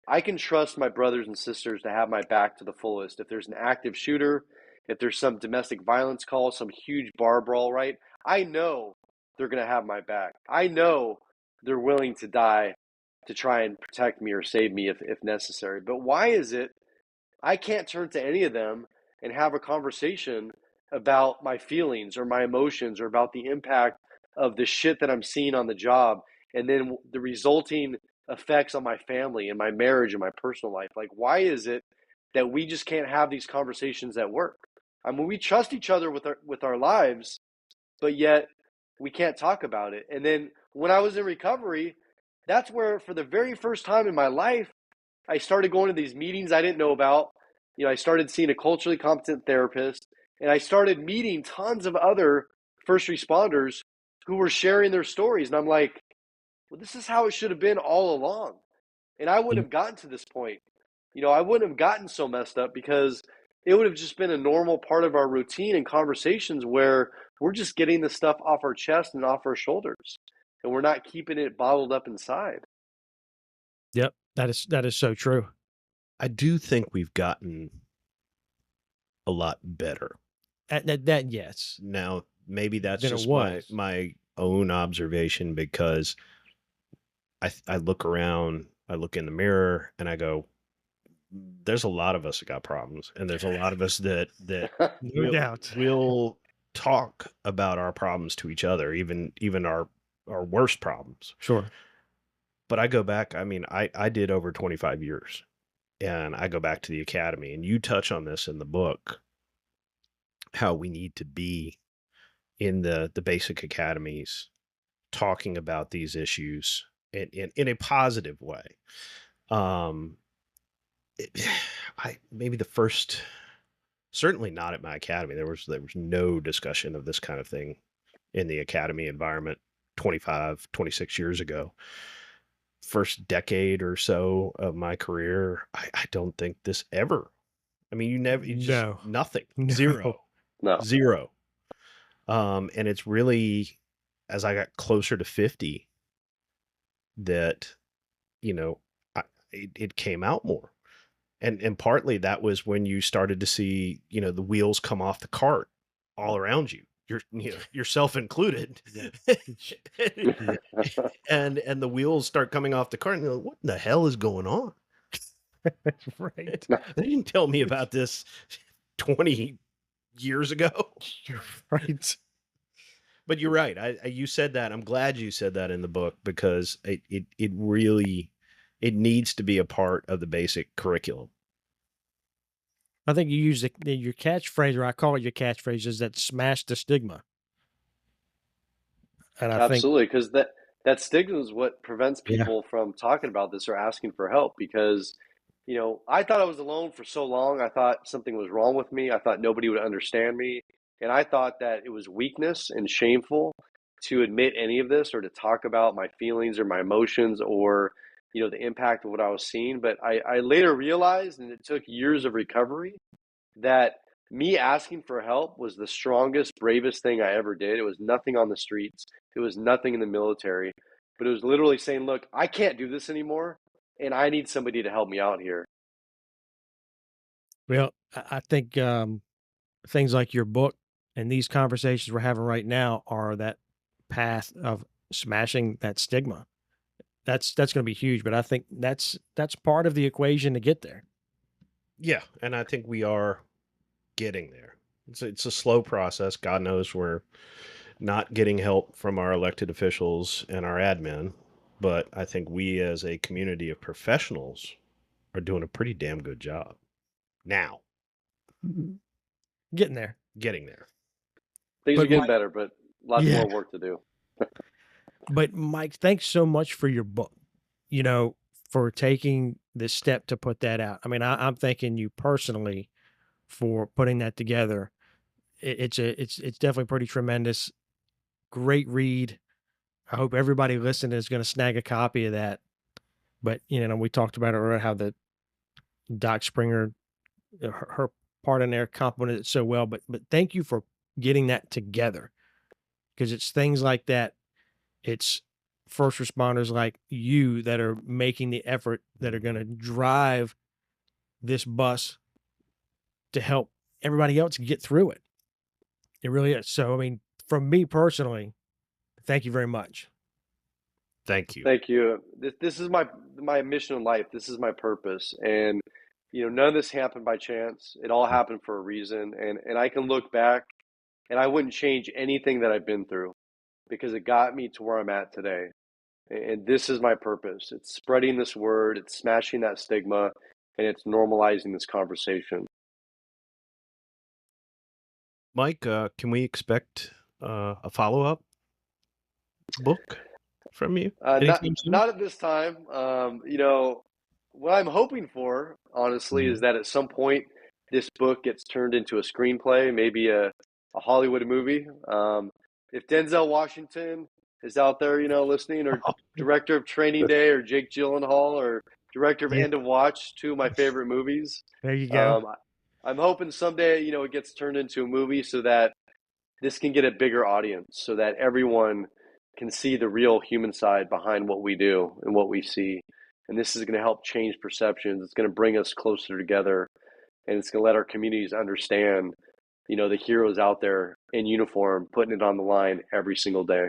I can trust my brothers and sisters to have my back to the fullest? If there's an active shooter, if there's some domestic violence call, some huge bar brawl, right? I know they're going to have my back. I know they're willing to die to try and protect me or save me if necessary. But why is it I can't turn to any of them and have a conversation about my feelings or my emotions or about the impact of the shit that I'm seeing on the job, and then the resulting effects on my family and my marriage and my personal life? Like, why is it that we just can't have these conversations at work? I mean, we trust each other with our lives, but yet we can't talk about it. And then when I was in recovery, that's where, for the very first time in my life, I started going to these meetings I didn't know about. I started seeing a culturally competent therapist, and I started meeting tons of other first responders who were sharing their stories. And I'm like, well, this is how it should have been all along. And I wouldn't have gotten to this point. I wouldn't have gotten so messed up, because it would have just been a normal part of our routine and conversations where we're just getting the stuff off our chest and off our shoulders, and we're not keeping it bottled up inside. Yep. That is so true. I do think we've gotten a lot better. That yes. Now, maybe that's Than it just was. my own observation, because I look around, I look in the mirror, and I go, there's a lot of us that got problems, and there's a lot of us that No doubt. will talk about our problems to each other, even our worst problems. Sure. But I go back, I mean, I did over 25 years, and I go back to the academy, and you touch on this in the book, how we need to be in the basic academies talking about these issues in a positive way. Maybe the first, certainly not at my academy, there was no discussion of this kind of thing in the academy environment 25, 26 years ago. First decade or so of my career, I don't think this ever. I mean, you just, No. nothing, No. zero. And it's really, as I got closer to 50, that, it came out more. And partly that was when you started to see, the wheels come off the cart all around you. Yourself included. and the wheels start coming off the cart, and you're like, what in the hell is going on? Right. They didn't tell me about this 20 years ago. You're right. But you're right. You said that. I'm glad you said that in the book because it really it needs to be a part of the basic curriculum. I think you use your catchphrase, or I call it your catchphrase, is that smash the stigma. And I think, Absolutely, because that stigma is what prevents yeah, people from talking about this or asking for help. Because, I thought I was alone for so long. I thought something was wrong with me. I thought nobody would understand me, and I thought that it was weakness and shameful to admit any of this or to talk about my feelings or my emotions or the impact of what I was seeing. But I later realized, and it took years of recovery, that me asking for help was the strongest, bravest thing I ever did. It was nothing on the streets, it was nothing in the military, but it was literally saying, look, I can't do this anymore, and I need somebody to help me out here. well, I think things like your book and these conversations we're having right now are that path of smashing that stigma. That's going to be huge, but I think that's part of the equation to get there. Yeah, and I think we are getting there. It's a slow process. God knows we're not getting help from our elected officials and our admin, but I think we as a community of professionals are doing a pretty damn good job now Getting there. getting there. Things are But getting Mike, better, but lots yeah, more work to do. but Mike, thanks so much for your book. For taking this step to put that out. I mean, I'm thanking you personally for putting that together. It's definitely pretty tremendous. Great read. I hope everybody listening is going to snag a copy of that. But we talked about it earlier how the Doc Springer, her part in there complemented it so well. But thank you for getting that together, because it's things like that. It's first responders like you that are making the effort, that are going to drive this bus to help everybody else get through it. It really is. So, I mean, from me personally, thank you very much. Thank you. Thank you. This is my mission in life. This is my purpose, and none of this happened by chance. It all happened for a reason, and I can look back, and I wouldn't change anything that I've been through because it got me to where I'm at today. And this is my purpose. It's spreading this word, it's smashing that stigma, and it's normalizing this conversation. Mike, can we expect a follow up book from you Not anytime soon? not at this time. What I'm hoping for, honestly, is Mhm. that at some point this book gets turned into a screenplay, maybe a Hollywood movie. If Denzel Washington is out there, listening, or director of Training Day, or Jake Gyllenhaal, or director of Yeah, End of Watch, two of my favorite movies. there you go. Um, I'm hoping someday, it gets turned into a movie so that this can get a bigger audience, so that everyone can see the real human side behind what we do and what we see. And this is going to help change perceptions. It's going to bring us closer together, and it's going to let our communities understand, the heroes out there in uniform, putting it on the line every single day.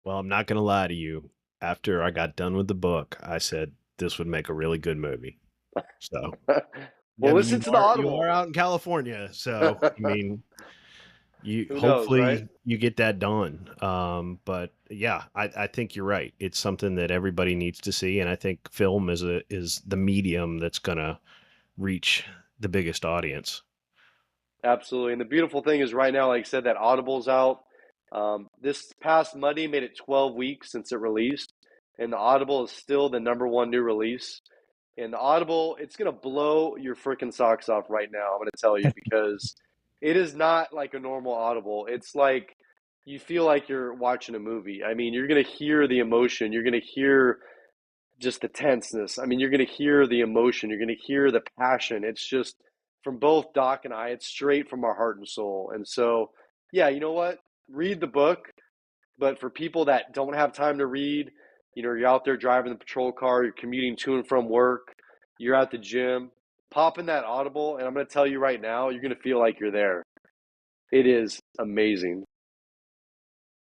Well, I'm not going to lie to you. After I got done with the book, I said this would make a really good movie. So, I Well, mean, listen to the you are Audible. out in California, so I mean, you Who knows, right? hopefully you get that done. But yeah, I think you're right. It's something that everybody needs to see, and I think film is the medium that's gonna reach the biggest audience. Absolutely. And the beautiful thing is right now, like I said, that Audible's out. This past Monday made it 12 weeks since it released, and the Audible is still the number one new release. And the Audible, it's going to blow your freaking socks off right now. I'm going to tell you, because it is not like a normal Audible. It's like you feel like you're watching a movie. I mean, you're going to hear the emotion. You're going to hear just the tenseness. I mean, you're going to hear the emotion. You're going to hear the passion. It's just from both Doc and I, it's straight from our heart and soul. And so, yeah, you know what? Read the book. But for people that don't have time to read, you're out there driving the patrol car, you're commuting to and from work, you're at the gym, pop in that Audible, and I'm going to tell you right now, you're going to feel like you're there. It is amazing.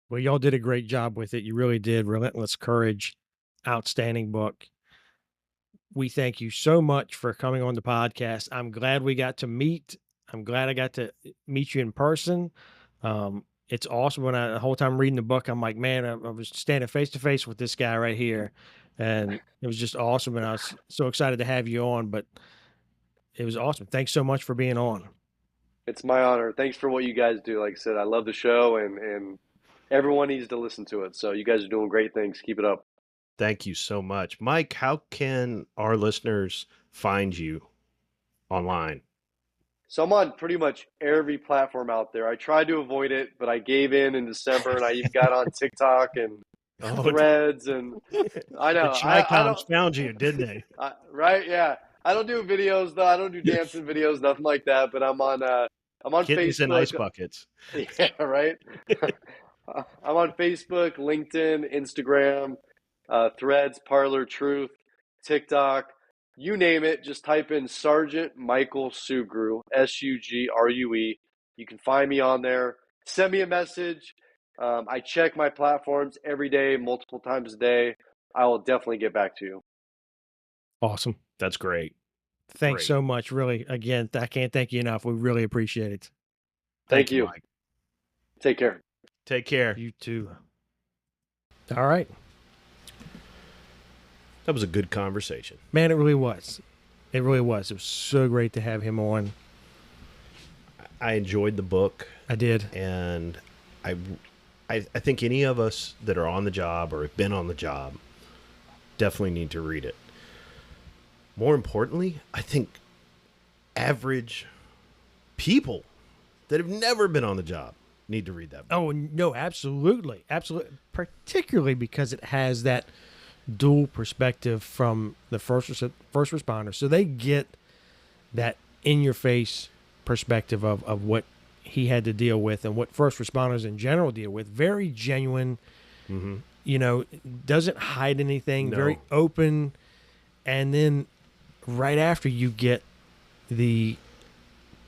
Well, y'all did a great job with it. You really did. Relentless Courage, outstanding book. We thank you so much for coming on the podcast. I'm glad we got to meet. I'm glad I got to meet you in person. it's awesome when the whole time reading the book, I'm like, man, I was standing face to face with this guy right here. And it was just awesome. And I was so excited to have you on, but it was awesome. Thanks so much for being on. It's my honor. Thanks for what you guys do. Like I said, I love the show, and everyone needs to listen to it. So you guys are doing great things. Keep it up. Thank you so much. Mike, how can our listeners find you online? So I'm on pretty much every platform out there. I tried to avoid it, but I gave in December, and I even got on TikTok and Oh, Threads, and I the know I Chi-Coms don't found you, didn't they? right, yeah. I don't do videos though. I don't do dancing videos, nothing like that. But I'm on Kittens and ice Facebook. buckets. Yeah, right. I'm on Facebook, LinkedIn, Instagram, Threads, Parlor, Truth, TikTok, you name it. Just type in Sergeant Michael Sugrue, Sugrue. You can find me on there. Send me a message. I check my platforms every day, multiple times a day. I will definitely get back to you. Awesome. That's great. Thanks Great. so much. Really, again, I can't thank you enough. We really appreciate it. Thank you. Mike. Take care. Take care. You too. All right. That was a good conversation. Man, it really was. It really was. It was so great to have him on. I enjoyed the book, I did. and I think any of us that are on the job or have been on the job definitely need to read it. More importantly, I think average people that have never been on the job need to read that book. Oh, no, absolutely. Absolutely. Particularly because it has that dual perspective from the first responder. So they get that in-your-face perspective of what he had to deal with and what first responders in general deal with. Very genuine, doesn't hide anything, No. very open. And then right after you get the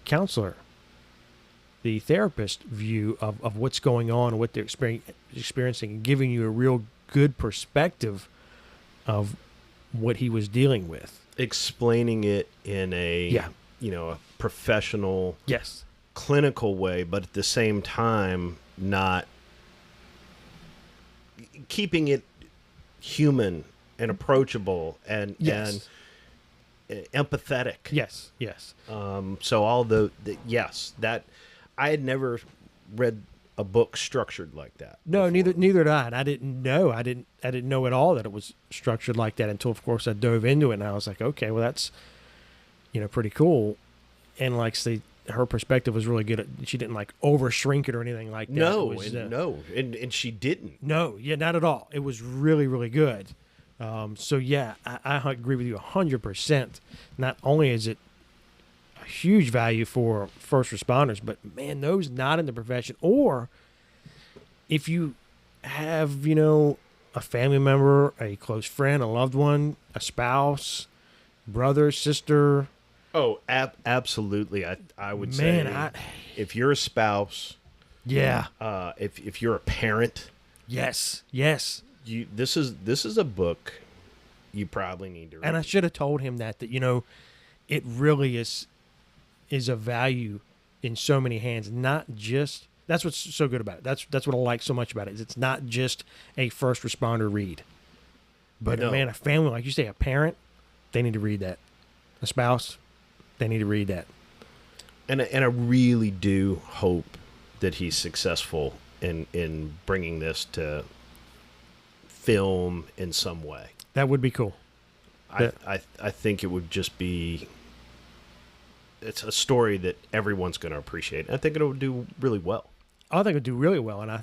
counselor, the therapist view of what's going on and what they're experiencing and giving you a real good perspective of what he was dealing with. Explaining it in a a professional, Yes. clinical way, but at the same time not keeping it human and approachable and Yes. and empathetic. Yes. Yes. So all yes, that I had never read a book structured like that. No, before. neither did I. And I didn't know. I didn't know at all that it was structured like that until, of course, I dove into it, and I was like, okay, well, that's pretty cool. And like say, her perspective was really good. She didn't like over shrink it or anything like that. No, It was, and she didn't. no, yeah, not at all. It was really, really good. So yeah, I agree with you 100%. Not only is it a huge value for first responders, but man, those not in the profession, or if you have, a family member, a close friend, a loved one, a spouse, brother, sister. Oh, absolutely. I would Man, say if you're a spouse, Yeah. if you're a parent, Yes. this is a book you probably need to read. And I should have told him that it really is a value in so many hands. Not just that's what's so good about it. That's what I like so much about it. Is it's not just a first responder read, but No. man, a family, like you say, a parent, they need to read that. A spouse, they need to read that. And I really do hope that he's successful in bringing this to film in some way. That would be cool. I think it would just be. It's a story that everyone's going to appreciate. I think it'll do really well. I think it would do really well, and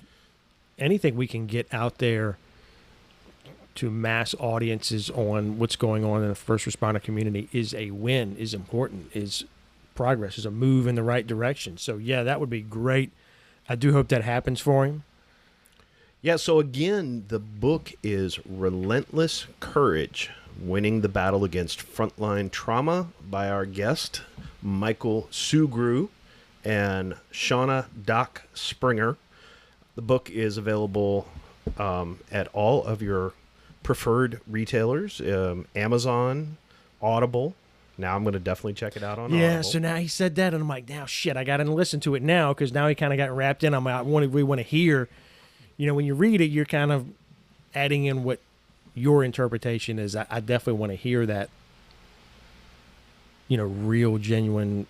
anything we can get out there to mass audiences on what's going on in the first responder community is a win, is important, is progress, is a move in the right direction. So yeah, that would be great. I do hope that happens for him. Yeah, so again, the book is Relentless Courage, Winning the Battle Against Frontline Trauma by our guest, Michael Sugrue and Shauna Doc Springer. The book is available at all of your preferred retailers, Amazon, Audible, Now I'm going to definitely check it out on Yeah, Audible. so now he said that, and I'm like, now shit, I got to listen to it now because now he kind of got wrapped in. We want to hear, when you read it, you're kind of adding in what your interpretation is. I definitely want to hear that, real, genuine,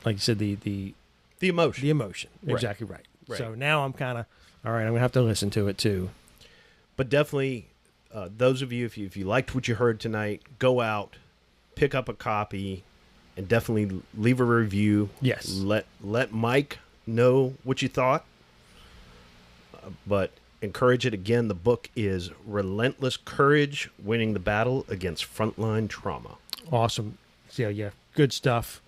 like you said, the emotion. The emotion. Right. Exactly right. Right. So now I'm kind of, all right, I'm going to have to listen to it too. But definitely, those of you, if you liked what you heard tonight, go out, pick up a copy, and definitely leave a review. Yes. Let Mike know what you thought. But encourage it again. The book is Relentless Courage, Winning the Battle Against Frontline Trauma. Awesome. So, yeah, good stuff.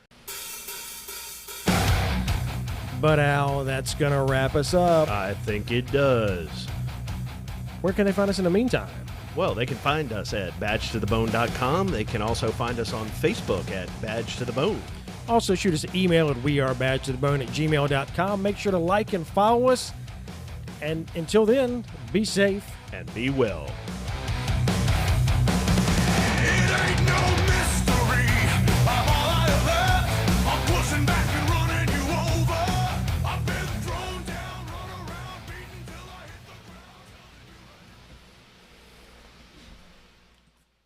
But Al, that's going to wrap us up. I think it does. Where can they find us in the meantime? Well, they can find us at badgetothebone.com. They can also find us on Facebook at Badge to the Bone. Also, shoot us an email at wearebadgetothebone@gmail.com. Make sure to like and follow us. And until then, be safe. And be well.